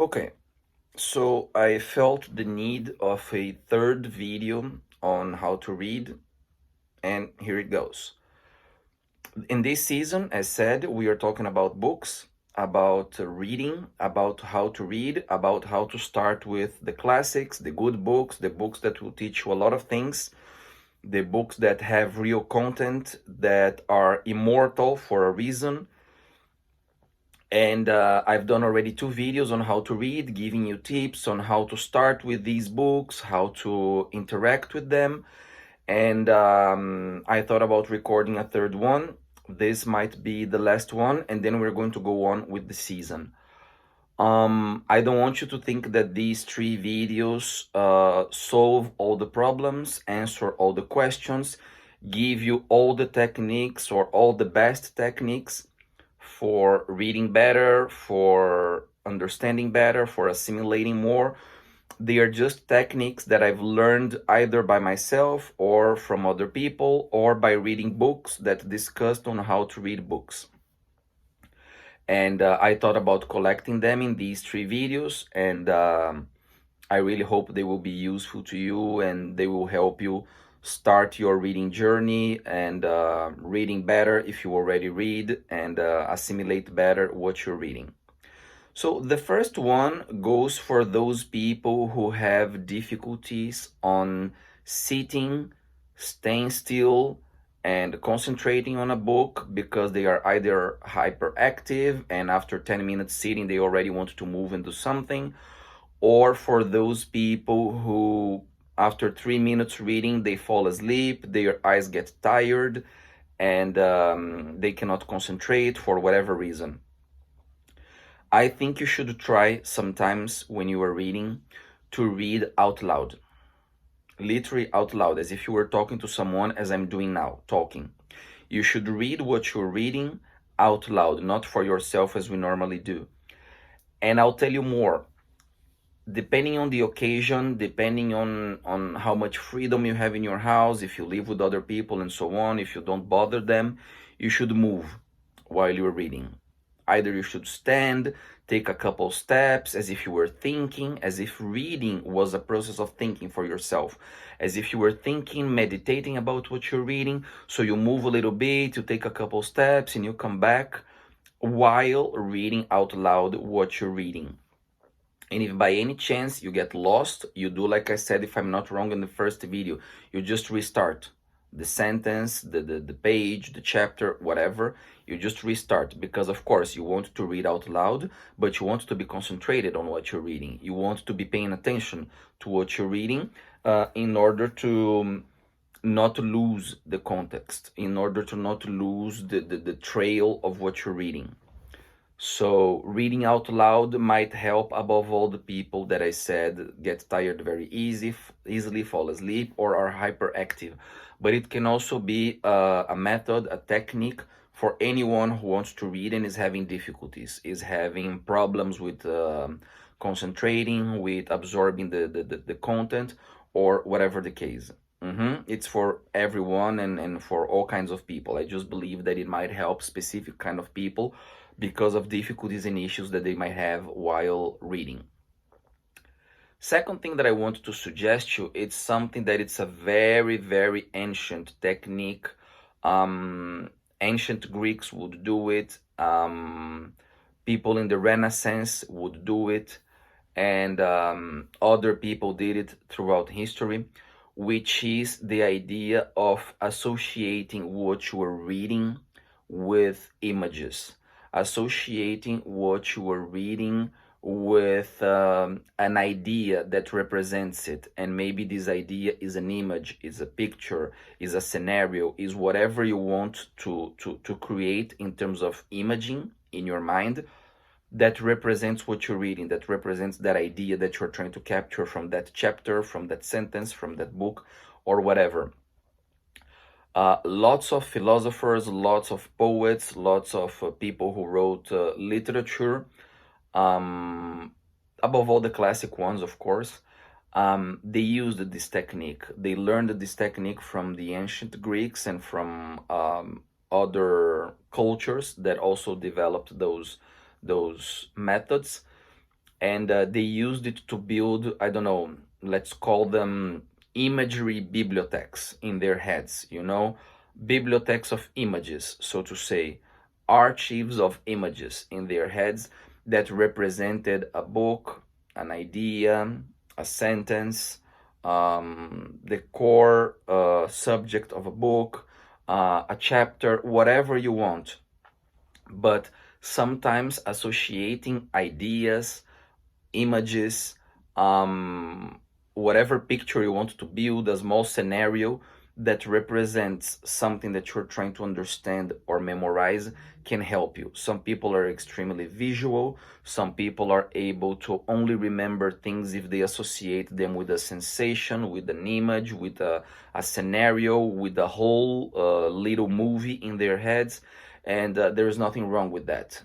Okay, so I felt the need of a third video on how to read, and here it goes. In this season, as said, we are talking about books, about reading, about how to read, about how to start with the classics, the good books, the books that will teach you a lot of things, the books that have real content, that are immortal for a reason. And I've done already 2 videos on how to read, giving you tips on how to start with these books, how to interact with them. And I thought about recording a third one. This might be the last one, and then we're going to go on with the season. I don't want you to think that these 3 videos solve all the problems, answer all the questions, give you all the techniques or all the best techniques for reading better, for understanding better, for assimilating more. They are just techniques that I've learned either by myself or from other people or by reading books that discussed on how to read books. And I thought about collecting them in these 3 videos, and I really hope they will be useful to you and they will help you start your reading journey and reading better if you already read, and assimilate better what you're reading. So the first one goes for those people who have difficulties on sitting, staying still, and concentrating on a book because they are either hyperactive and after 10 minutes sitting they already want to move and do something, or for those people who after 3 minutes reading they fall asleep, their eyes get tired, and they cannot concentrate for whatever reason. I think you should try sometimes when you are reading to read out loud, literally out loud, as if you were talking to someone, as I'm doing now, talking. You should read what you're reading out loud, not for yourself as we normally do. And I'll tell you more. Depending on the occasion, depending on how much freedom you have in your house, if you live with other people and so on, if you don't bother them, you should move while you're reading. Either you should stand, take a couple steps, as if you were thinking, as if reading was a process of thinking for yourself, as if you were thinking, meditating about what you're reading. So you move a little bit, you take a couple steps, and you come back while reading out loud what you're reading. And if by any chance you get lost, you do like I said, if I'm not wrong in the first video, you just restart the sentence, the page, the chapter, whatever. You just restart, because of course you want to read out loud, but you want to be concentrated on what you're reading. You want to be paying attention to what you're reading, in order to not lose the context, in order to not lose the trail of what you're reading. So reading out loud might help above all the people that I said get tired very easily fall asleep, or are hyperactive. But it can also be a method, a technique for anyone who wants to read and is having difficulties, is having problems with concentrating, with absorbing the content, or whatever the case. It's for everyone, and for all kinds of people. I just believe that it might help specific kind of people because of difficulties and issues that they might have while reading. Second thing that I want to suggest you, it's something that it's a very, very ancient technique. Ancient Greeks would do it. People in the Renaissance would do it, and other people did it throughout history, which is the idea of associating what you are reading with images, associating what you are reading with an idea that represents it. And maybe this idea is an image, is a picture, is a scenario, is whatever you want to create in terms of imaging in your mind, that represents what you're reading, that represents that idea that you're trying to capture from that chapter, from that sentence, from that book, or whatever. Lots of philosophers, lots of poets, lots of people who wrote literature, above all the classic ones, of course, they used this technique. They learned this technique from the ancient Greeks and from other cultures that also developed those methods. and they used it to build, I don't know, let's call them imagery bibliotheques in their heads, bibliotheques of images, so to say, archives of images in their heads that represented a book, an idea, a sentence, the core subject of a book, a chapter, whatever you want. But sometimes associating ideas, images, um, whatever picture you want to build, a small scenario that represents something that you're trying to understand or memorize can help you. Some people are extremely visual. Some people are able to only remember things if they associate them with a sensation, with an image, with a scenario, with a whole little movie in their heads. And there is nothing wrong with that.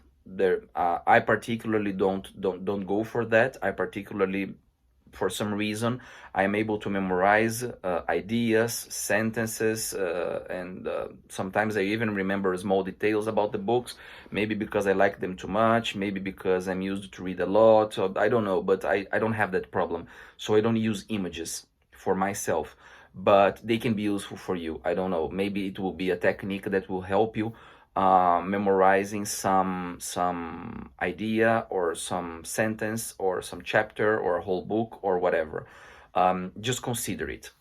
I particularly don't go for that. I particularly, for some reason, I am able to memorize ideas, sentences, and sometimes I even remember small details about the books. Maybe because I like them too much, maybe because I'm used to read a lot, or I don't know, but I don't have that problem. So I don't use images for myself, but they can be useful for you. I don't know, maybe it will be a technique that will help you memorizing some idea or some sentence or some chapter or a whole book or whatever. Just consider it.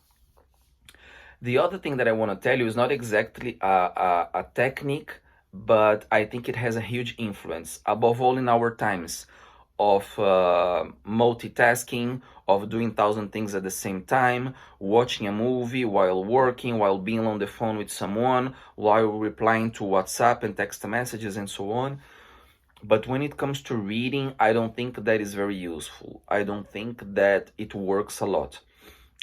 The other thing that I want to tell you is not exactly a technique, but I think it has a huge influence, above all in our times of multitasking, of doing 1,000 things at the same time, watching a movie while working, while being on the phone with someone, while replying to WhatsApp and text messages and so on. But when it comes to reading, I don't think that is very useful. I don't think that it works a lot.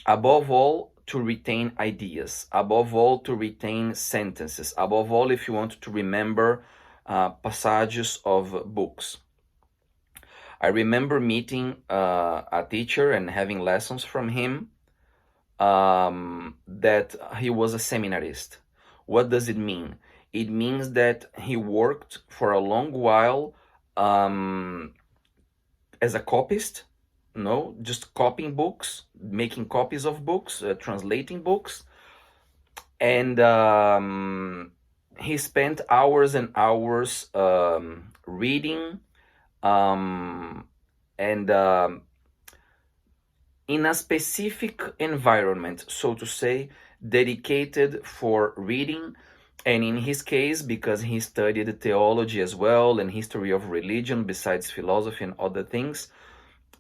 Above all, to retain ideas, above all, to retain sentences, above all, if you want to remember passages of books. I remember meeting a teacher and having lessons from him, that he was a seminarist. What does it mean? It means that he worked for a long while as a copyist, no, just copying books, making copies of books, translating books, and he spent hours and hours reading and in a specific environment, so to say, dedicated for reading. And in his case, because he studied theology as well and history of religion besides philosophy and other things,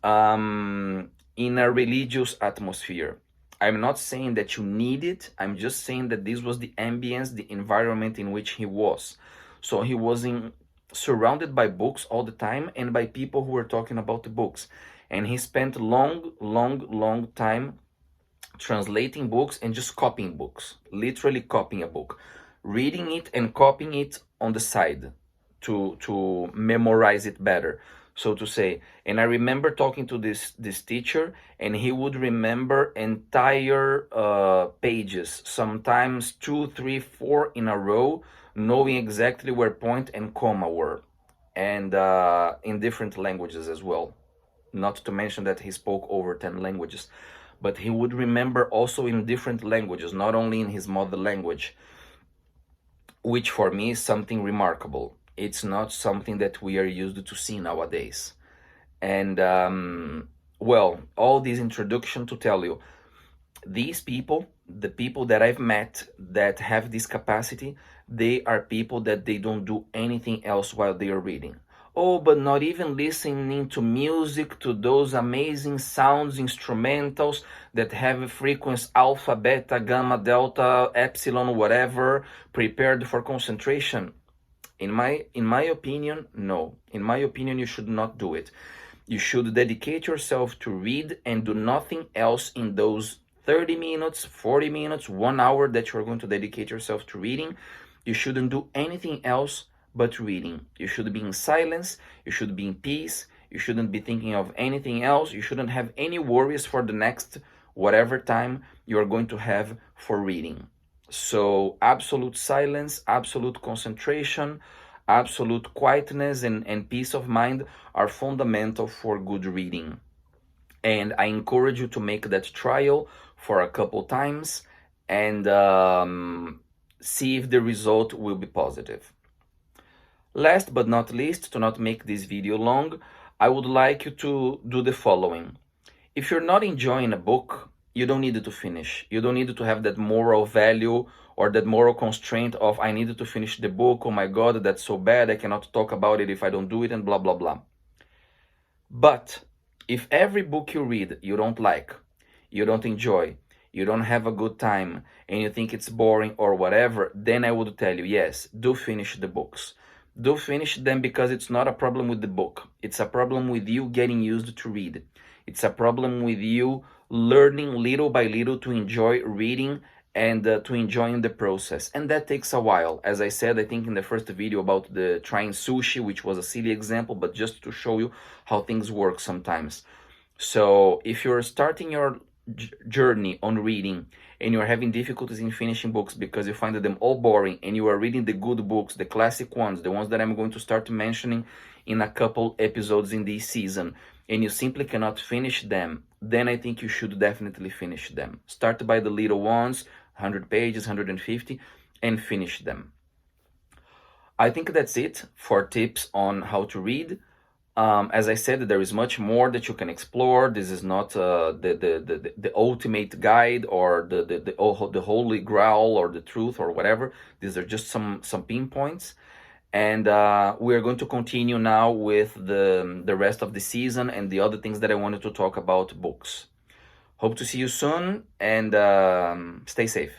in a religious atmosphere. I'm not saying that you need it. I'm just saying that this was the ambience, the environment in which he was. So he was surrounded by books all the time and by people who were talking about the books. And he spent long time translating books and just copying books, literally copying a book, reading it and copying it on the side to memorize it better, so to say. And I remember talking to this teacher, and he would remember entire pages, sometimes 2, 3, 4 in a row, knowing exactly where point and comma were, and in different languages as well. Not to mention that he spoke over 10 languages, but he would remember also in different languages, not only in his mother language, which for me is something remarkable. It's not something that we are used to see nowadays. And well, all this introduction to tell you, these people, the people that I've met that have this capacity, they are people that they don't do anything else while they are reading. Oh, but not even listening to music, to those amazing sounds, instrumentals that have frequency alpha, beta, gamma, delta, epsilon, whatever, prepared for concentration. In my opinion, no. In my opinion, you should not do it. You should dedicate yourself to read and do nothing else in those 30 minutes, 40 minutes, 1 hour that you're going to dedicate yourself to reading. You shouldn't do anything else but reading. You should be in silence. You should be in peace. You shouldn't be thinking of anything else. You shouldn't have any worries for the next whatever time you are going to have for reading. So absolute silence, absolute concentration, Absolute quietness and peace of mind are fundamental for good reading. And I encourage you to make that trial for a couple times and see if the result will be positive. Last but not least, to not make this video long, I would like you to do the following. If you're not enjoying a book, you don't need it to finish. You don't need to have that moral value or that moral constraint of I needed to finish the book, oh my god, that's so bad, I cannot talk about it if I don't do it, and blah blah blah. But if every book you read you don't like, you don't enjoy, you don't have a good time, and you think it's boring or whatever, then I would tell you, yes, do finish the books. Do finish them, because it's not a problem with the book. It's a problem with you getting used to read. It's a problem with you learning little by little to enjoy reading and to enjoying the process. And that takes a while. As I said, I think in the first video about the trying sushi, which was a silly example, but just to show you how things work sometimes. So if you're starting your journey on reading and you're having difficulties in finishing books because you find them all boring, and you are reading the good books, the classic ones, the ones that I'm going to start mentioning in a couple episodes in this season, and you simply cannot finish them, then I think you should definitely finish them. Start by the little ones, 100 pages, 150, and finish them. I think that's it for tips on how to read. As I said, there is much more that you can explore. This is not the ultimate guide or the holy grail or the truth or whatever. These are just some pinpoints. And we're going to continue now with the rest of the season and the other things that I wanted to talk about books. Hope to see you soon, and stay safe.